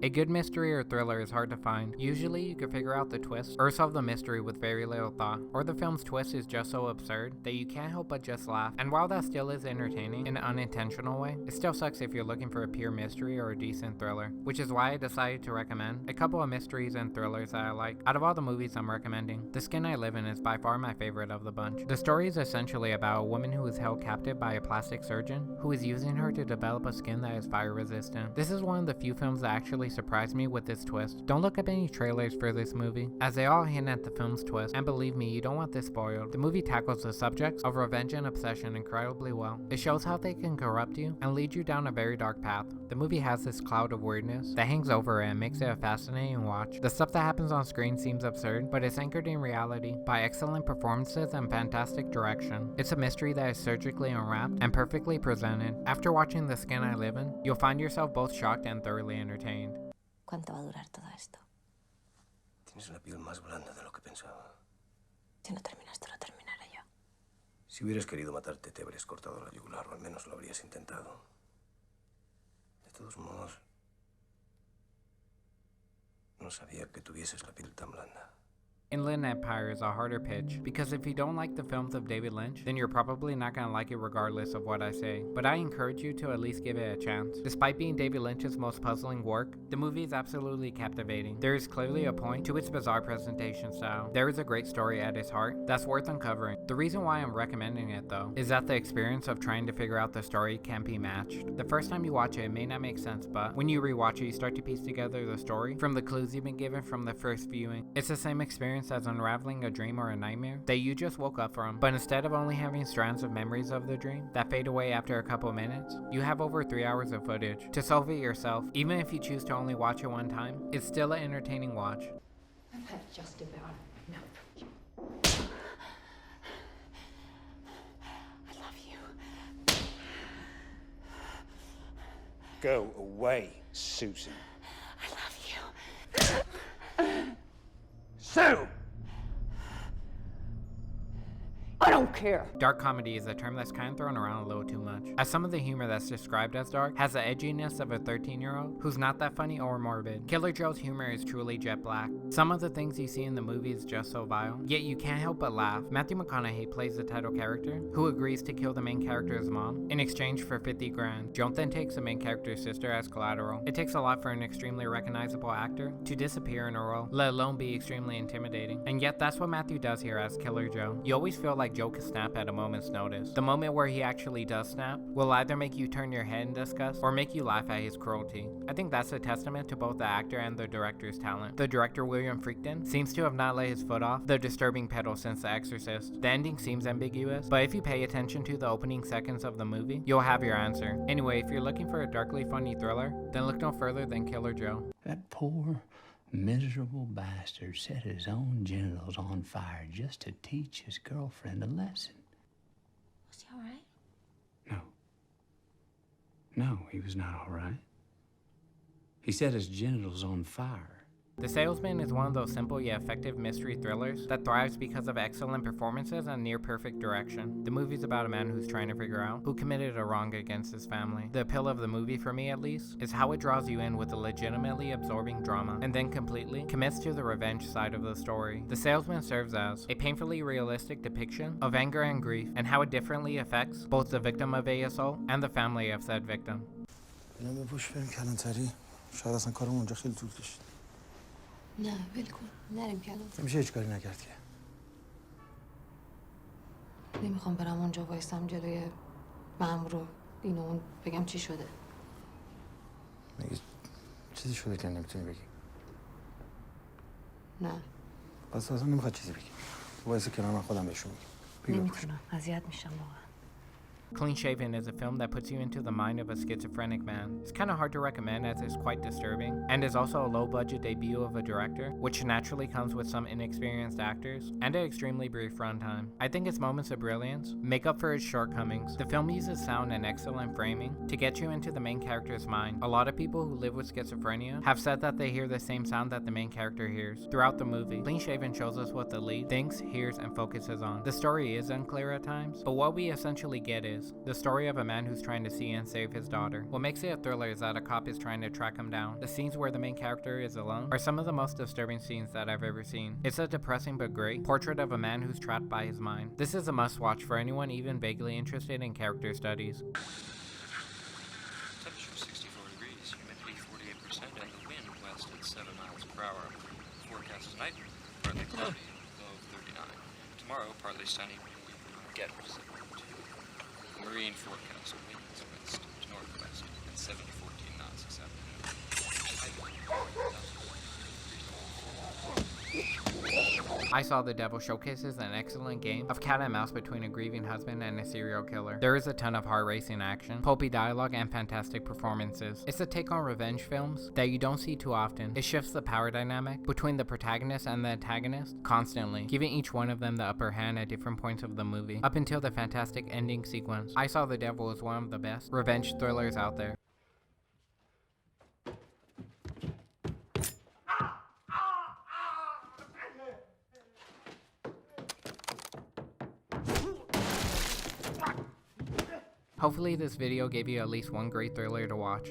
A good mystery or thriller is hard to find. Usually you can figure out the twist or solve the mystery with very little thought, or the film's twist is just so absurd that you can't help but just laugh. And while that still is entertaining in an unintentional way, it still sucks if you're looking for a pure mystery or a decent thriller, which is why I decided to recommend a couple of mysteries and thrillers that I like. Out of all the movies I'm recommending, The Skin I Live In is by far my favorite of the bunch. The story is essentially about a woman who is held captive by a plastic surgeon who is using her to develop a skin that is fire resistant. This is one of the few films that actually surprised me with this twist. Don't look up any trailers for this movie, as they all hint at the film's twist, and believe me, you don't want this spoiled. The movie tackles the subjects of revenge and obsession incredibly well. It shows how they can corrupt you and lead you down a very dark path. The movie has this cloud of weirdness that hangs over it and makes it a fascinating watch. The stuff that happens on screen seems absurd, but it's anchored in reality by excellent performances and fantastic direction. It's a mystery that is surgically unwrapped and perfectly presented. After watching The Skin I Live In, you'll find yourself both shocked and thoroughly entertained. ¿Cuánto va a durar todo esto? Tienes una piel más blanda de lo que pensaba. Si no terminas tú, lo terminaré yo. Si hubieras querido matarte, te habrías cortado la yugular, o al menos lo habrías intentado. De todos modos, no sabía que tuvieses la piel tan blanda. Inland Empire is a harder pitch, because if you don't like the films of David Lynch, then you're probably not gonna like it regardless of what I say, but I encourage you to at least give it a chance. Despite being David Lynch's most puzzling work, the movie is absolutely captivating. There is clearly a point to its bizarre presentation style. There is a great story at its heart that's worth uncovering. The reason why I'm recommending it though, is that the experience of trying to figure out the story can't be matched. The first time you watch it, it may not make sense, but when you rewatch it, you start to piece together the story from the clues you've been given from the first viewing. It's the same experience as unraveling a dream or a nightmare that you just woke up from, but instead of only having strands of memories of the dream that fade away after a couple minutes, you have over 3 hours of footage. To solve it yourself, even if you choose to only watch it one time, it's still an entertaining watch. I've had just about enough of you. I love you. Go away, Susan. I love you. Sue! I don't care. Dark comedy is a term that's kind of thrown around a little too much, as some of the humor that's described as dark has the edginess of a 13-year-old who's not that funny or morbid. Killer Joe's humor is truly jet black. Some of the things you see in the movie is just so vile, yet you can't help but laugh. Matthew McConaughey plays the title character, who agrees to kill the main character's mom in exchange for 50 grand. Joan then takes the main character's sister as collateral. It takes a lot for an extremely recognizable actor to disappear in a role, let alone be extremely intimidating. And yet that's what Matthew does here as Killer Joe. You always feel like Joe could snap at a moment's notice. The moment where he actually does snap will either make you turn your head in disgust or make you laugh at his cruelty. I think that's a testament to both the actor and the director's talent. The director, William Friedkin, seems to have not let his foot off the disturbing pedal since The Exorcist. The ending seems ambiguous, but if you pay attention to the opening seconds of the movie, you'll have your answer. Anyway, if you're looking for a darkly funny thriller, then look no further than Killer Joe. That poor, miserable bastard set his own genitals on fire just to teach his girlfriend a lesson. Was he all right? No. No, he was not all right. He set his genitals on fire. The Salesman is one of those simple yet effective mystery thrillers that thrives because of excellent performances and near-perfect direction. The movie's about a man who's trying to figure out who committed a wrong against his family. The appeal of the movie, for me at least, is how it draws you in with a legitimately absorbing drama, and then completely commits to the revenge side of the story. The Salesman serves as a painfully realistic depiction of anger and grief, and how it differently affects both the victim of a assault and the family of said victim. شاید اصلا کارم اونجا خیلی طول کشید. نه ول کن نریم کلانتری. میشه هیچ کاری نکرد که. نمیخوام برم اونجا وایستم جلوی مأمور رو این و اون بگم چی شده. میگه چیزی شده که نمیتونی بگی. نه. پس اصلا نمیخواد چیزی بگی. وایسا کنار من خودم بهشون میگم. نمیتونم. اذیت میشم واقعا. Clean Shaven is a film that puts you into the mind of a schizophrenic man. It's kind of hard to recommend as it's quite disturbing, and is also a low-budget debut of a director, which naturally comes with some inexperienced actors, and an extremely brief runtime. I think its moments of brilliance make up for its shortcomings. The film uses sound and excellent framing to get you into the main character's mind. A lot of people who live with schizophrenia have said that they hear the same sound that the main character hears. Throughout the movie, Clean Shaven shows us what the lead thinks, hears, and focuses on. The story is unclear at times, but what we essentially get is is. The story of a man who's trying to see and save his daughter. What makes it a thriller is that a cop is trying to track him down. The scenes where the main character is alone are some of the most disturbing scenes that I've ever seen. It's a depressing but great portrait of a man who's trapped by his mind. This is a must-watch for anyone even vaguely interested in character studies. Temperature 64 degrees, humidity 48%, and the wind west at 7 miles per hour. Forecast tonight, partly cloudy, low of 39. Tomorrow, partly sunny, get 72. Marine forecast, winds west to northwest at 7 to 14 knots this afternoon. I Saw the Devil showcases an excellent game of cat and mouse between a grieving husband and a serial killer. There is a ton of heart-racing action, pulpy dialogue, and fantastic performances. It's a take on revenge films that you don't see too often. It shifts the power dynamic between the protagonist and the antagonist constantly, giving each one of them the upper hand at different points of the movie, up until the fantastic ending sequence. I Saw the Devil is one of the best revenge thrillers out there. Hopefully this video gave you at least one great thriller to watch.